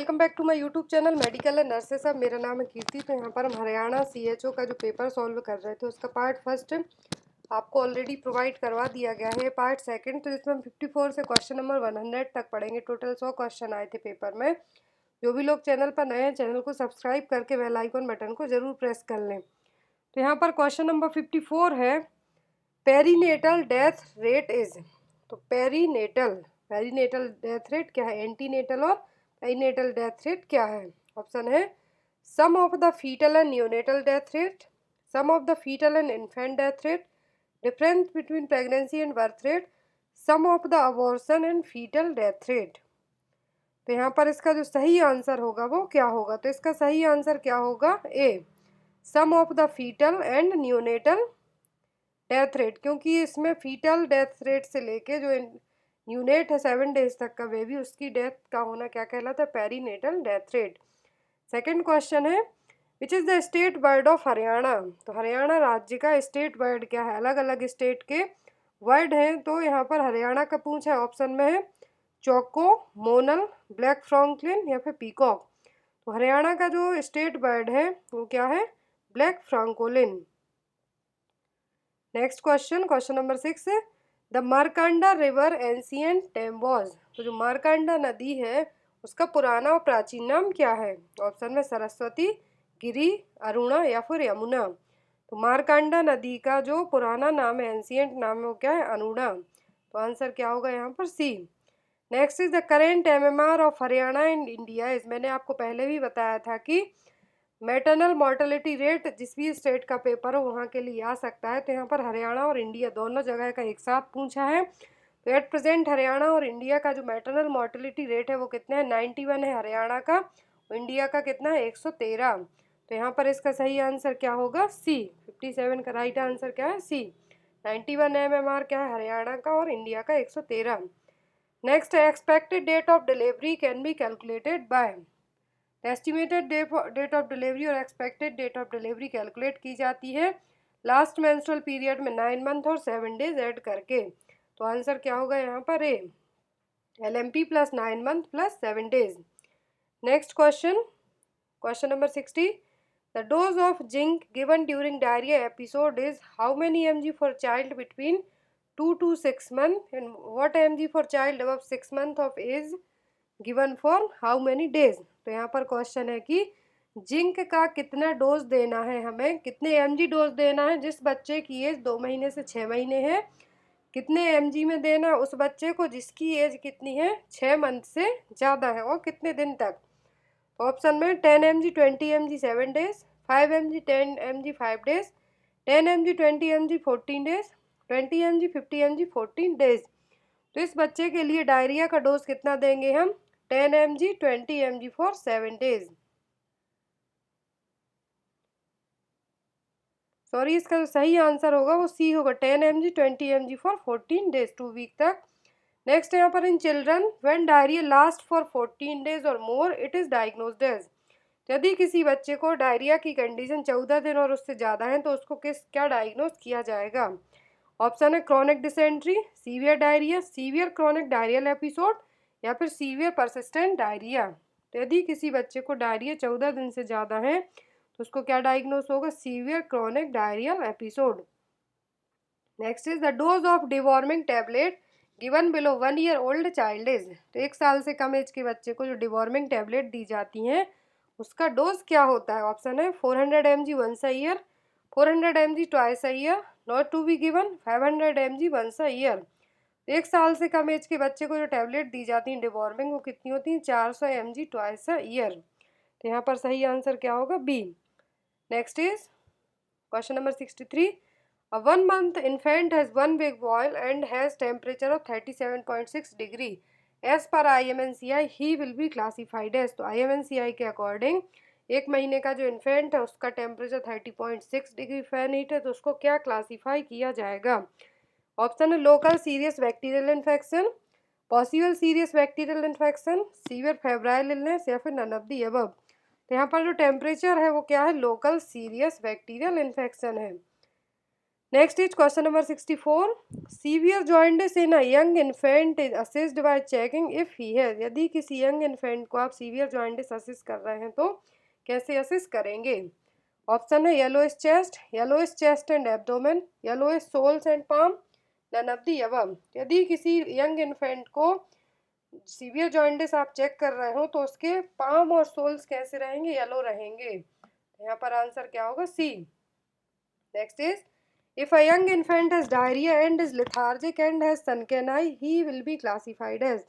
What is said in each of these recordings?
Welcome back to my YouTube channel medical and nurses. अब मेरा नाम है कीर्ति। तो यहाँ पर हम हरियाणा सीएचओ का जो पेपर सॉल्व कर रहे थे उसका पार्ट फर्स्ट आपको ऑलरेडी प्रोवाइड करवा दिया गया है। पार्ट सेकंड तो इसमें हम 54 से क्वेश्चन नंबर 100 तक पढ़ेंगे। टोटल 100 क्वेश्चन आए थे पेपर में। जो भी लोग चैनल पर नए हैं चैनल को सब्सक्राइब करके बेल आइकन बटन को जरूर प्रेस कर लें। तो यहाँ पर क्वेश्चन नंबर 54 है, पेरीनेटल डेथ रेट इज। तो पेरीनेटल डेथ रेट क्या है, एंटीनेटल और पेरीनेटल डेथ रेट क्या है। ऑप्शन है sum of the foetal and neonatal death rate, sum of the foetal and infant death rate, difference between pregnancy and birth rate, sum of the abortion and foetal death rate. तो यहाँ पर इसका जो सही answer होगा वो क्या होगा। तो इसका सही आंसर क्या होगा, A sum of the foetal and neonatal death rate, क्योंकि इसमें फीटल डेथ रेट से लेके जो न्यूनेट है 7 डेज तक का बेबी, उसकी डेथ का होना क्या कहलाता है, perinatal death rate. Second question है, which is the state bird of Haryana. तो हरियाणा राज्य का स्टेट बर्ड क्या है। अलग अलग स्टेट के वर्ड हैं, तो यहाँ पर हरियाणा का पूछा है। ऑप्शन में है चौको, मोनल, ब्लैक फ्रॉन्कलिन या फिर पीकॉक। तो हरियाणा का जो स्टेट बर्ड है वो क्या है, black francolin. Next question, question number 6, the Markanda river ancient name was. तो जो मारकंडा नदी है उसका पुराना और प्राचीन नाम क्या है। ऑप्शन में सरस्वती, गिरी, अरुणा या फिर यमुना। तो मारकंडा नदी का जो पुराना नाम है, एंशियंट नाम है, वो क्या है, अरुणा। तो आंसर क्या होगा यहाँ पर, C. Next is the current MMR of Haryana and India is. मैंने आपको पहले भी बताया था कि मैटरनल मॉर्टेलिटी रेट जिस भी स्टेट का पेपर हो वहाँ के लिए आ सकता है। तो यहाँ पर हरियाणा और इंडिया दोनों जगह का एक साथ पूछा है। तो एट प्रेजेंट हरियाणा और इंडिया का जो मैटरनल मॉर्टेलिटी रेट है वो कितना है, 91 है हरियाणा का, और इंडिया का कितना है, 113। तो यहाँ पर इसका सही आंसर क्या होगा, सी। 57 का राइट आंसर क्या है, सी। 91 एमएमआर क्या है, हरियाणा का, और इंडिया का 113। नेक्स्ट है, expected date of delivery can be calculated by. Estimated date of delivery और expected date of delivery calculate की जाती है लास्ट मेंस्ट्रुअल पीरियड में 9 मंथ और 7 डेज ऐड करके। तो आंसर क्या होगा यहाँ पर, ए LMP plus 9 month plus 7 days. Next question, question number 60, the dose of zinc given during diarrhoea episode is how many mg for child between 2 to 6 months and what mg for child above 6 month of age given for how many days. तो यहाँ पर question है कि zinc का कितना dose देना है, हमें कितने mg डोज देना है जिस बच्चे की एज 2 महीने से 6 महीने है, कितने mg में देना है उस बच्चे को जिसकी एज कितनी है, 6 मंथ से ज़्यादा है, और कितने दिन तक। ऑप्शन में 10 mg 20 mg 7 days, 5 mg 10 mg 5 days, 10 mg 20 mg 14 days, 20 mg 50 mg 14 days. तो इस बच्चे के लिए डायरिया का डोज कितना देंगे हम, 10 mg 20 mg for 7 days. Sorry, इसका जो सही आंसर होगा वो सी होगा, 10 mg 20 mg for 14 days, 2 week तक। नेक्स्ट यहाँ पर, in children when diarrhoea last for 14 days और more it is diagnosed as. यदि किसी बच्चे को डायरिया की कंडीशन 14 दिन और उससे ज़्यादा है तो उसको क्या डायग्नोज किया जाएगा। ऑप्शन है chronic dysentery, severe diarrhoea, severe chronic diarrhoeal episode या फिर सीवियर परसिस्टेंट डायरिया। तो यदि किसी बच्चे को डायरिया 14 दिन से ज़्यादा है तो उसको क्या डायग्नोस होगा, severe chronic diarrhoeal episode. Next is the dose of deworming tablet given below 1 year old child is. तो 1 साल से कम एज के बच्चे को जो डिवॉर्मिंग टैबलेट दी जाती हैं उसका डोज क्या होता है। ऑप्शन है 400 mg once a year, 400 mg twice a year, not to be given 500 mg once a year. 1 साल से कम एज के बच्चे को जो टैबलेट दी जाती हैं डिवॉर्मिंग, वो कितनी होती हैं, 400 mg ट्वाइस अ ईयर। तो यहाँ पर सही आंसर क्या होगा, B. Next is question number 63, a 1 month infant has one big boil and has temperature of 37.6 degree as per IMNCI he will be classified as। तो IMNCI के according 1 महीने का जो इन्फेंट है उसका टेम्परेचर 30.6 डिग्री फ़ारेनहीट है, तो उसको क्या क्लासीफाई किया जाएगा। ऑप्शन है local serious bacterial infection, possible serious bacterial infection, severe febrile illness या फिर नन ऑफ दी अबव। तो यहाँ पर जो टेम्परेचर है वो क्या है, लोकल सीरियस बैक्टीरियल इन्फेक्शन है। Next is question number 64। Severe jaundice in a young infant is assessed by checking if he है। यदि किसी यंग इन्फेंट को आप सीवियर जॉइंटिस असिस्ट कर रहे हैं तो कैसे असिस्ट करेंगे? ऑप्शन है yellowish chest and abdomen, yellowish soles and palm, none of the above. यदि किसी यंग इन्फेंट को सीवियर जॉइंटिस आप चेक कर रहे हो तो उसके पाम और सोल्स कैसे रहेंगे? येलो रहेंगे। यहाँ पर आंसर क्या होगा? C. Next is if a young infant has diarrhea and is lethargic and has sunken eye, he will be classified as।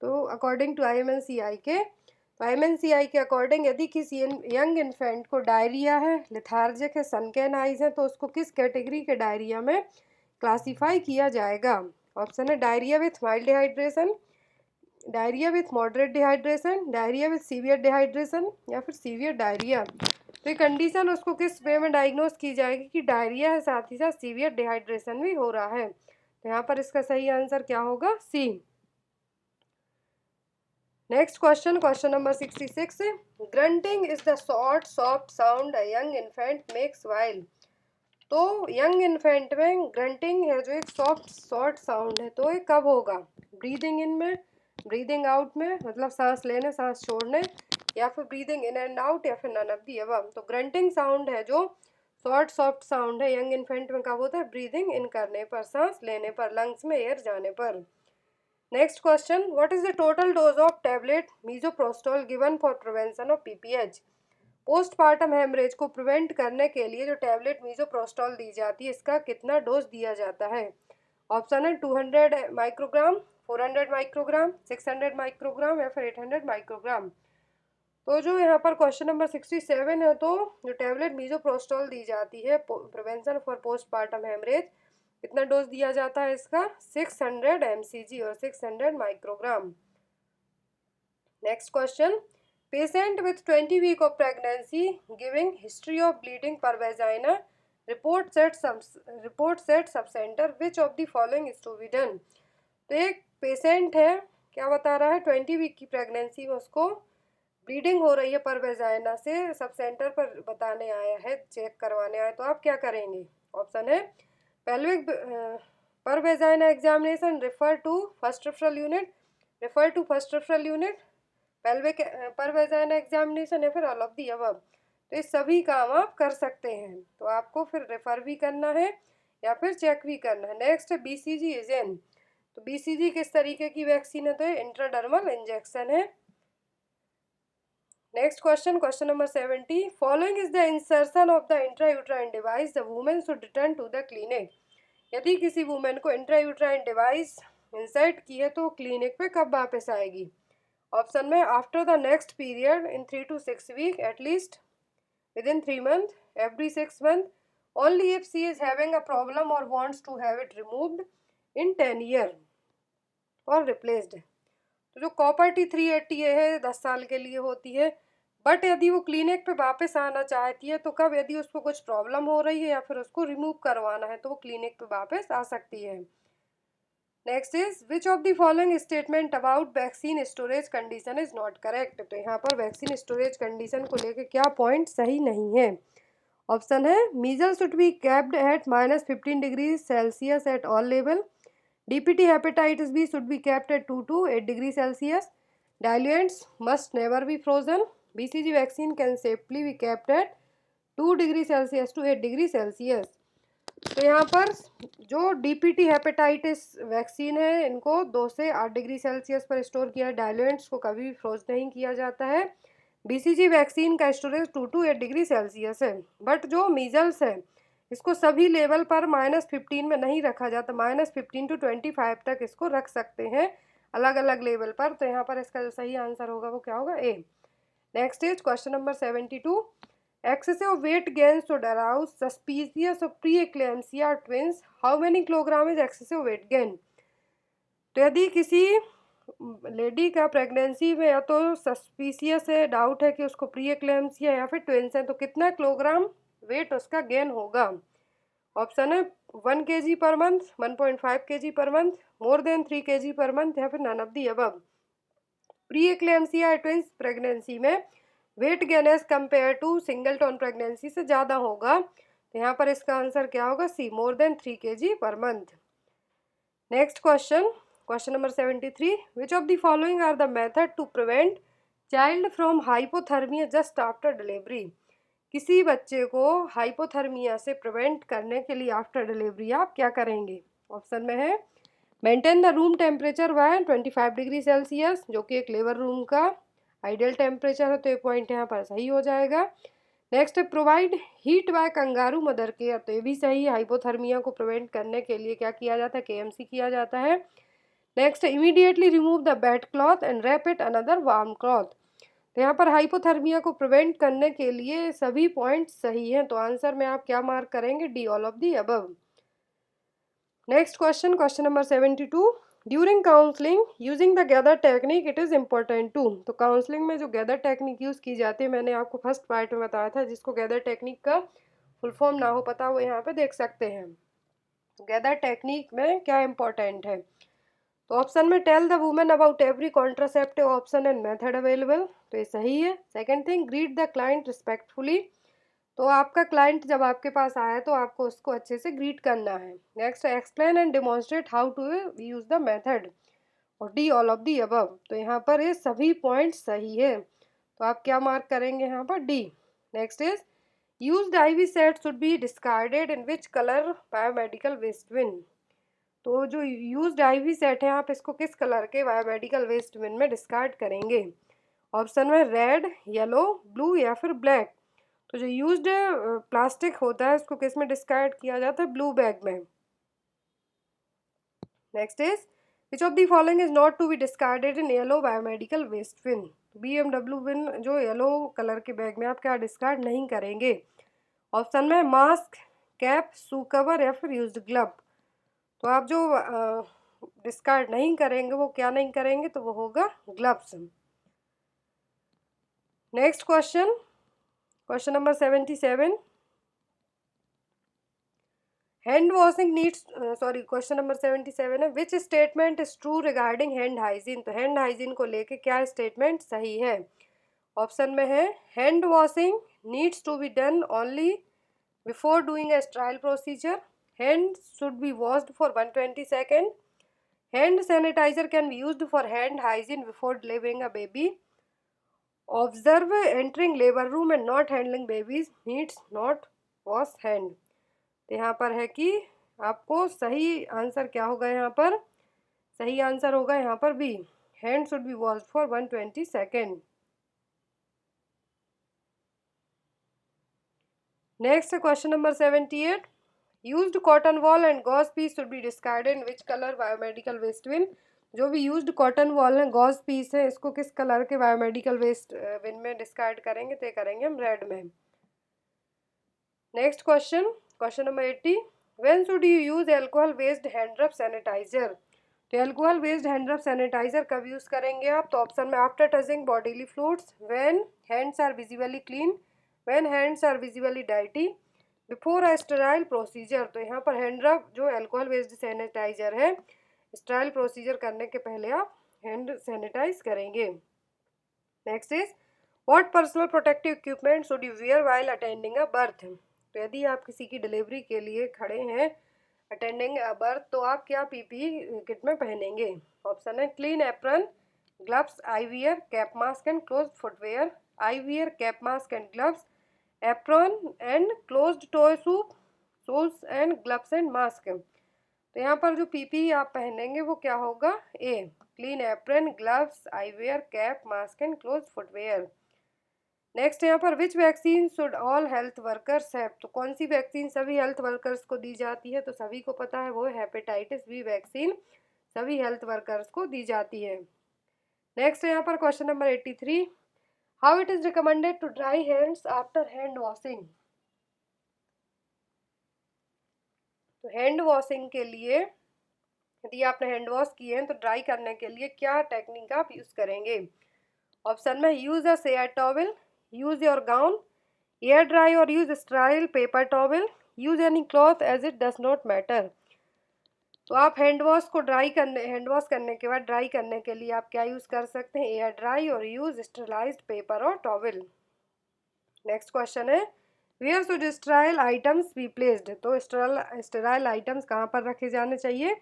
तो अकॉर्डिंग टू IMNCI के, तो IMNCI के अकॉर्डिंग यदि किसी यंग इन्फेंट को डायरिया है, लेथार्जिक है, सनकैन आइज है, तो उसको किस कैटेगरी के डायरिया में क्लासीफाई किया जाएगा? ऑप्शन है diarrhoea with mild dehydration, diarrhoea with moderate dehydration, diarrhoea with severe dehydration, या फिर सीवियर डायरिया। तो ये कंडीशन उसको किस वे में डायग्नोस की जाएगी कि डायरिया है, साथ ही साथ सीवियर डिहाइड्रेशन भी हो रहा है। तो यहाँ पर इसका सही आंसर क्या होगा? C. Next question, question number 66। Grunting is the short soft sound a young infant makes while. तो यंग इन्फेंट में ग्रंटिंग है जो एक सॉफ्ट शॉर्ट साउंड है, तो ये कब होगा? ब्रीदिंग इन में, ब्रीदिंग आउट में, मतलब सांस लेने सांस छोड़ने, या फिर ब्रीदिंग इन एंड आउट, या फिर नन ऑफ दी अबव। तो ग्रंटिंग साउंड है जो शॉर्ट सॉफ्ट साउंड है यंग इन्फेंट में कब होता है? ब्रीदिंग इन करने पर, सांस लेने पर, लंग्स में एयर जाने पर। Next question, what is the total dose of tablet misoprostol given for prevention of PPH। Postpartum haemorrhage को प्रिवेंट करने के लिए जो टैबलेट मीजोप्रोस्टोल दी जाती है, इसका कितना डोज दिया जाता है? ऑप्शन है 200 माइक्रोग्राम, 400 माइक्रोग्राम, 600 माइक्रोग्राम, या फिर 800 माइक्रोग्राम। तो जो यहाँ पर क्वेश्चन नंबर 67 है, तो जो टैबलेट मीजोप्रोस्टोल दी जाती है प्रिवेंशन फॉर पोस्टपार्टम हेमरेज, कितना डोज दिया जाता है इसका? 600 mcg और 600 microgram. Next question, patient with 20 week of pregnancy giving history of bleeding per vagina report set sub centre which of the following is to be done. तो एक patient है, क्या बता रहा है? 20 वीक की प्रेगनेंसी में उसको ब्लीडिंग हो रही है पर वेजाइना से, सब सेंटर पर बताने आया है, चेक करवाने आया, तो आप क्या करेंगे? ऑप्शन है pelvic per vagina examination, refer to first referral unit, refer to first referral unit, pelvic per vagina examination, या फिर ऑल ऑफ दी अबव। तो ये सभी काम आप कर सकते हैं, तो आपको फिर रेफर भी करना है या फिर चेक भी करना है। नेक्स्ट है BCG इजेन। तो BCG किस तरीके की वैक्सीन है? तो ये इंट्राडर्मल इंजेक्शन है। Next question, question number 70। Following is the insertion of the intrauterine device the women should return to the clinic. यदि किसी वुमेन को इंट्रायूट्राइन डिवाइस इंसर्ट की है तो क्लिनिक पे कब वापस आएगी? ऑप्शन में after the next period in 3 to 6 week, at least within 3 months, every 6 months, only if she is having a problem or wants to have it removed in 10 year or replaced। तो जो copper T380 है 10 साल के लिए होती है, but यदि वो क्लिनिक पे वापस आना चाहती है तो कब? यदि उसको कुछ प्रॉब्लम हो रही है या फिर उसको रिमूव करवाना है तो वो क्लिनिक पे वापस आ सकती है। Next is which of the following statement about vaccine storage condition is not correct. तो यहाँ पर वैक्सीन स्टोरेज कंडीशन को लेकर क्या पॉइंट सही नहीं है? ऑप्शन है measles should be kept at -15 degree Celsius at all level, DPT hepatitis B should be kept at 2 to 8 degree Celsius, diluents must never be frozen, BCG vaccine can safely be kept at 2 degree Celsius to 8 degree Celsius. तो यहाँ पर जो DPT hepatitis vaccine है इनको 2 से 8 degree Celsius पर store किया, diluents को कभी भी फ्रोज नहीं किया जाता है। BCG वैक्सीन का स्टोरेज 2 to 8 डिग्री सेल्सियस है। बट जो मीजल्स है इसको सभी लेवल पर -15 में नहीं रखा जाता, -15 to 25 तक इसको रख सकते हैं अलग अलग लेवल पर। तो यहाँ पर इसका जो सही आंसर होगा वो क्या होगा? A. Next is question number 72। Excessive weight gain should arouse suspicious of preeclampsia twins. How many kilogram is excessive weight gain? तो यदि किसी लेडी का प्रेगनेंसी में या तो सस्पिशियस है, डाउट है कि उसको प्रीएक्लेम्सिया या फिर ट्विंस है, तो कितना किलोग्राम वेट उसका गेन होगा? ऑप्शन है 1 kg per month, 1.5 kg per month, more than 3 kg per month, या फिर none of the above. Preeclampsia twins pregnancy में weight gain as compared to singleton pregnancy से ज़्यादा होगा। तो यहाँ पर इसका आंसर क्या होगा? C, more than 3 kg per month. Next question, question number 73, which of the following are the method to prevent child from hypothermia just after delivery? किसी बच्चे को हाइपोथर्मिया से प्रिवेंट करने के लिए आफ्टर डिलीवरी आप क्या करेंगे? ऑप्शन में है maintain the room temperature by 25 degree Celsius, जो कि एक लेबर रूम का आइडियल टेम्परेचर है, तो ये पॉइंट यहाँ पर सही हो जाएगा। Next, provide heat bye kangaroo mother care, तो ये भी सही है। हाइपोथर्मिया को प्रिवेंट करने के लिए क्या किया जाता है? KMC किया जाता है। Next, immediately remove the bed cloth and wrap it another warm cloth, तो यहाँ पर हाइपोथर्मिया को प्रिवेंट करने के लिए सभी पॉइंट सही हैं, तो आंसर में आप क्या मार्क करेंगे? D, all of the above. Next question, question number 72, during counselling using the gather technique it is important to, तो काउंसलिंग में जो गैदर टेक्निक यूज़ की जाती है, मैंने आपको फर्स्ट पार्ट में बताया था, जिसको गैदर टेक्निक का फुल फॉर्म ना हो पता वो यहाँ पे देख सकते हैं। गैदर टेक्निक में क्या इंपॉर्टेंट है? तो ऑप्शन में tell the women about every contraceptive option and method available, तो ये सही है। Second thing, greet the client respectfully, तो आपका क्लाइंट जब आपके पास आया तो आपको उसको अच्छे से ग्रीट करना है। Next, explain and demonstrate how to use the method, और D, all of the above, तो यहाँ पर ये सभी पॉइंट सही है, तो आप क्या मार्क करेंगे यहाँ पर? D. Next is used IV set should be discarded in which colour biomedical waste bin, तो जो यूज्ड IV सेट है आप इसको किस कलर के बायोमेडिकल वेस्ट बिन में डिस्कार्ड करेंगे? ऑप्शन में रेड, येलो, ब्लू या फिर ब्लैक, तो जो यूज्ड प्लास्टिक होता है उसको किस में डिस्कार्ड किया जाता है? ब्लू बैग में। Next is which of the following is not to be discarded in yellow biomedical waste bin, BMW bin जो येलो कलर के बैग में आप क्या डिस्कार्ड नहीं करेंगे? ऑप्शन में मास्क, कैप, शू कवर या फिर यूज्ड ग्लव, तो आप जो डिस्कार्ड नहीं करेंगे वो क्या नहीं करेंगे? तो वो होगा gloves. Next question, question number 77, hand washing needs, sorry question number 77 है, which statement is true regarding hand hygiene, तो हैंड हाइजीन को लेके क्या स्टेटमेंट सही है? ऑप्शन में है hand washing needs to be done only before doing a sterile procedure, hands should be washed for 120 seconds, hand sanitizer can be used for hand hygiene before delivering a baby, observe entering labor room and not handling babies needs not wash hand, तो यहाँ पर है कि आपको सही answer क्या होगा? यहाँ पर सही आंसर होगा यहाँ पर B, hand should be washed for 120 second. Next question number 78, used cotton wool and gauze piece should be discarded in which colour biomedical waste bin, जो भी यूज्ड कॉटन वॉल है, गॉज पीस है, इसको किस colour के biomedical waste बिन में discard करेंगे? तो करेंगे हम रेड में। Next question, question number 80, when should you use alcohol based hand rub sanitizer, तो alcohol based hand rub sanitizer कब यूज़ करेंगे आप? तो ऑप्शन में after touching bodily fluids, when hands are visibly clean, when hands are visibly डाइटी, before a sterile procedure, तो यहाँ पर हैंड रब जो एल्कोहल बेस्ड सैनिटाइजर है, स्टेराइल प्रोसीजर करने के पहले आप हैंड सैनिटाइज करेंगे। Next is what personal protective equipment should you wear while attending a birth, तो यदि आप किसी की डिलीवरी के लिए खड़े हैं अटेंडिंग अ बर्थ, तो आप क्या PPE किट में पहनेंगे? ऑप्शन है clean apron, gloves, eyewear, cap mask and closed footwear, eyewear, cap mask and gloves, apron and closed toe shoes and gloves and mask, तो यहाँ पर जो PPE आप पहनेंगे वो क्या होगा? A, clean apron, gloves, eyewear, cap mask and closed footwear. Next यहाँ पर which vaccine should all health workers have, तो कौन सी वैक्सीन सभी हेल्थ वर्कर्स को दी जाती है? तो सभी को पता है वो हेपेटाइटिस B वैक्सीन सभी हेल्थ वर्कर्स को दी जाती है। नेक्स्ट यहाँ पर question number 83, how it is recommended to dry hands after hand washing, तो हैंड वॉशिंग के लिए यदि आपने हैंड वॉश किए हैं तो ड्राई करने के लिए क्या टेक्निक आप यूज़ करेंगे? ऑप्शन में use a air towel, use your gown, air dry और use sterile paper towel, use any cloth as it does not matter, तो आप हैंड वॉश करने के बाद ड्राई करने के लिए आप क्या यूज़ कर सकते हैं? एयर ड्राई और यूज़ स्टरलाइज्ड पेपर और टॉवल। नेक्स्ट क्वेश्चन है where should sterile items be placed, तो स्टेराइल आइटम्स कहाँ पर रखे जाने चाहिए?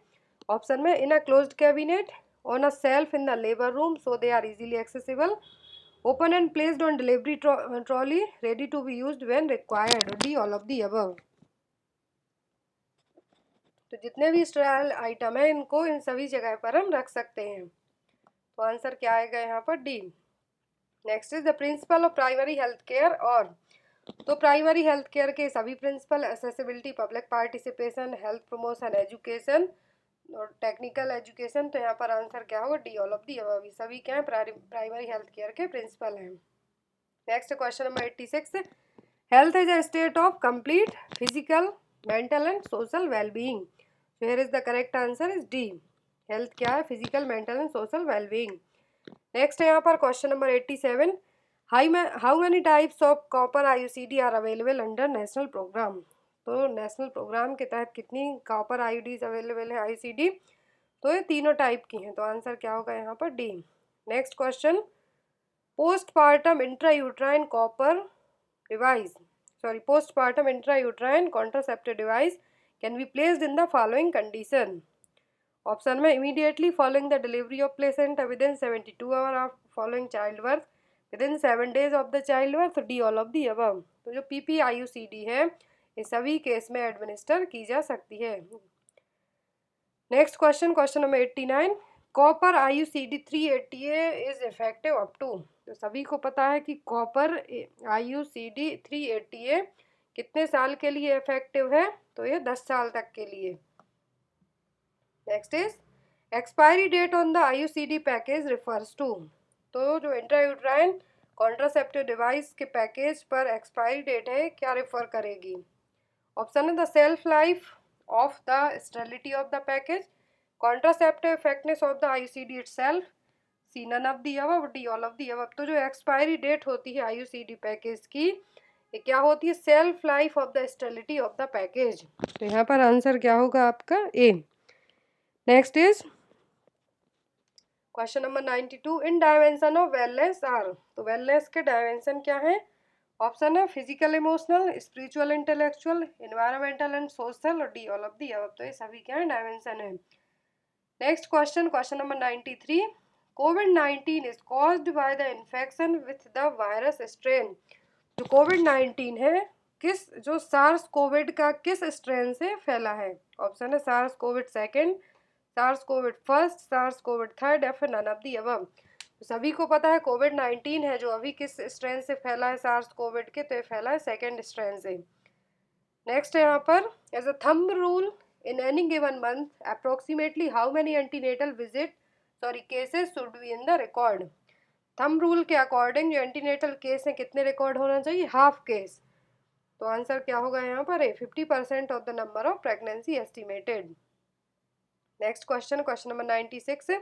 ऑप्शन में in a closed cabinet, on a shelf in the labour room so they are easily accessible, open and placed on delivery trolley ready to be used when required, D all of the above. तो जितने भी sterile item है इनको इन सभी जगह पर हम रख सकते हैं। तो आंसर क्या आएगा यहाँ पर? D. Next is the principle of primary health care, और तो प्राइमरी हेल्थ केयर के सभी principle accessibility, public participation, health promotion, education और टेक्निकल एजुकेशन, तो यहाँ पर आंसर क्या होगा? D all of the above. सभी क्या है? प्राइमरी हेल्थ केयर के प्रिंसिपल हैं। Next question number 86, health is a state of complete physical, mental and social wellbeing, so here is the correct answer is D। Health क्या है? Physical, mental and social wellbeing. Next है यहाँ पर question number 87, how many types of copper IUCD are available under national programme, तो national programme के तहत कितनी copper IUDs available है आईयूसीडी? तो ये तीनों टाइप की हैं, तो आंसर क्या होगा यहाँ पर? D. Next question, postpartum intrauterine copper device, sorry postpartum intrauterine contraceptive device can be placed in the following condition. Option में immediately following the delivery of placenta, within 72 hour of following childbirth, within 7 days of the childbirth, D all of the above. तो जो पीपीआईयूसीडी है ये सभी case में administer की जा सकती है। Next question, question number 89, copper IUCD 380A is effective up to, तो सभी को पता है कि कॉपर आईयूसीडी 380A कितने साल के लिए इफेक्टिव है? तो ये 10 साल तक के लिए। Next is expiry date on the IUCD package refers to, तो जो इंट्रायूट्राइन कॉन्ट्रासेप्टिव डिवाइस के पैकेज पर एक्सपायरी डेट है क्या रिफर करेगी? ऑप्शन है the shelf life of the sterility of the package, contraceptive effectiveness of the IUCD itself, C none of the above, D all of the above. तो जो expiry date होती है IUCD package की ये क्या होती है? Shelf life of the sterility of the package. तो यहाँ पर आंसर क्या होगा आपका? A. Next is question number 92, in dimension of wellness are, तो वेलनेस के डायमेंशन क्या है? ऑप्शन है physical, emotional, spiritual, intellectual, environmental and social, और D all of the above. तो ये सभी क्या है? डायमेंशन है। नेक्स्ट क्वेश्चन, क्वेश्चन नंबर 93, कोविड-19 is caused by the infection with the virus strain, जो कोविड-19 है किस, जो सार्स कोविड का किस स्ट्रेन से फैला है? ऑप्शन है SARS COVID second, SARS COVID first, SARS COVID third, या फिर नन ऑफ दी अबव। तो सभी को पता है कोविड-19 है जो अभी किस स्ट्रेन से फैला है सार्स कोविड के? तो ये फैला है सेकेंड स्ट्रेन से। नेक्स्ट है यहाँ पर, as a thumb rule in any given month approximately how many antenatal visit, sorry cases should be in the record. Thumb rule के अकॉर्डिंग जो एंटीनेटल केस है कितने रिकॉर्ड होना चाहिए? Half case. तो आंसर क्या होगा यहाँ पर? 50% of the number of pregnancy estimated. Next question, question number 96,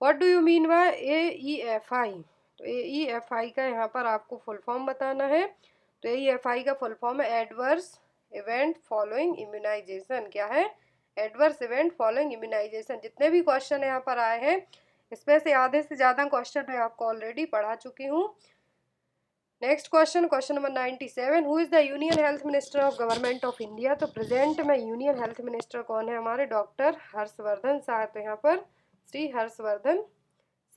what do you mean by AEFI, तो AEFI का यहाँ पर आपको फुल फॉर्म बताना है। तो AEFI का फुल फॉर्म है एडवर्स इवेंट फॉलोइंग इम्यूनाइजेशन। क्या है? Adverse event following immunization. जितने भी क्वेश्चन यहाँ पर आए हैं इसमें से आधे से ज़्यादा क्वेश्चन मैं आपको ऑलरेडी पढ़ा चुकी हूँ। Next question, question number 97, who is the union health minister of government of India, तो प्रेजेंट में यूनियन हेल्थ मिनिस्टर कौन है? हमारे डॉक्टर हर्षवर्धन शाह। तो यहाँ पर श्री हर्षवर्धन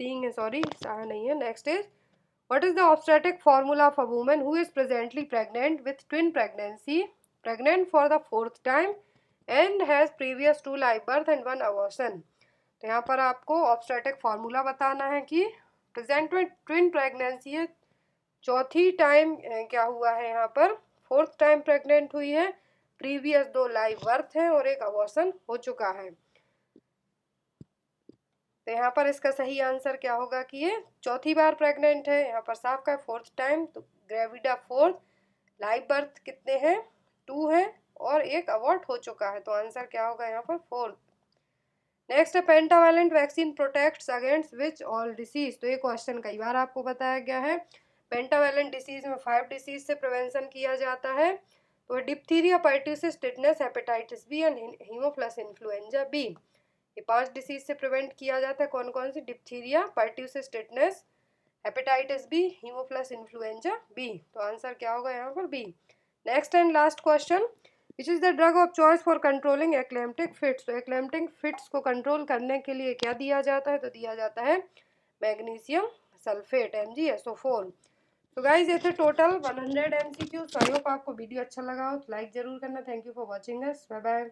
सिंह है, सॉरी शाह नहीं है। Next is what is the obstetric formula of a woman who is presently pregnant with twin pregnancy, pregnant for the 4th time and has previous 2 live birth and 1 abortion. तो यहाँ पर आपको ऑब्स्टेट्रिक फार्मूला बताना है कि present में twin pregnancy है, चौथी टाइम क्या हुआ है यहाँ पर? 4th टाइम प्रेग्नेंट हुई है, प्रीवियस 2 लाइव बर्थ है और 1 अबॉर्शन हो चुका है। तो यहाँ पर इसका सही आंसर क्या होगा कि ये चौथी बार प्रेग्नेंट है। यहाँ पर साफ का 4th टाइम, तो ग्रेविडा 4th, लाइव बर्थ कितने हैं? 2 है और 1 अबॉर्ट हो चुका है। तो आंसर क्या होगा यहाँ पर? 4th। नेक्स्ट है pentavalent vaccine protects against which all disease, तो ये क्वेश्चन कई बार आपको बताया गया है। पेंटावैलेंट डिसीज में 5 डिसीज से प्रिवेंशन किया जाता है, तो diphtheria, pertussis, tetanus, hepatitis B and haemophilus influenza B, ये 5 डिसीज से प्रिवेंट किया जाता है। कौन कौन सी? Diphtheria, pertussis, tetanus, hepatitis B, haemophilus influenza B. तो आंसर क्या होगा यहाँ पर? B. Next and last question, which is the drug of choice for controlling eclamptic fits. तो एक्लेम्प्टिक फिट्स को कंट्रोल करने के लिए क्या दिया जाता है, तो दिया जाता है मैग्नीशियम सल्फेट MgSO4। तो गाइज ये थे टोटल 100 MCQ। आई होप आपको वीडियो अच्छा लगा हो तो लाइक जरूर करना। Thank you for watching us, bye bye.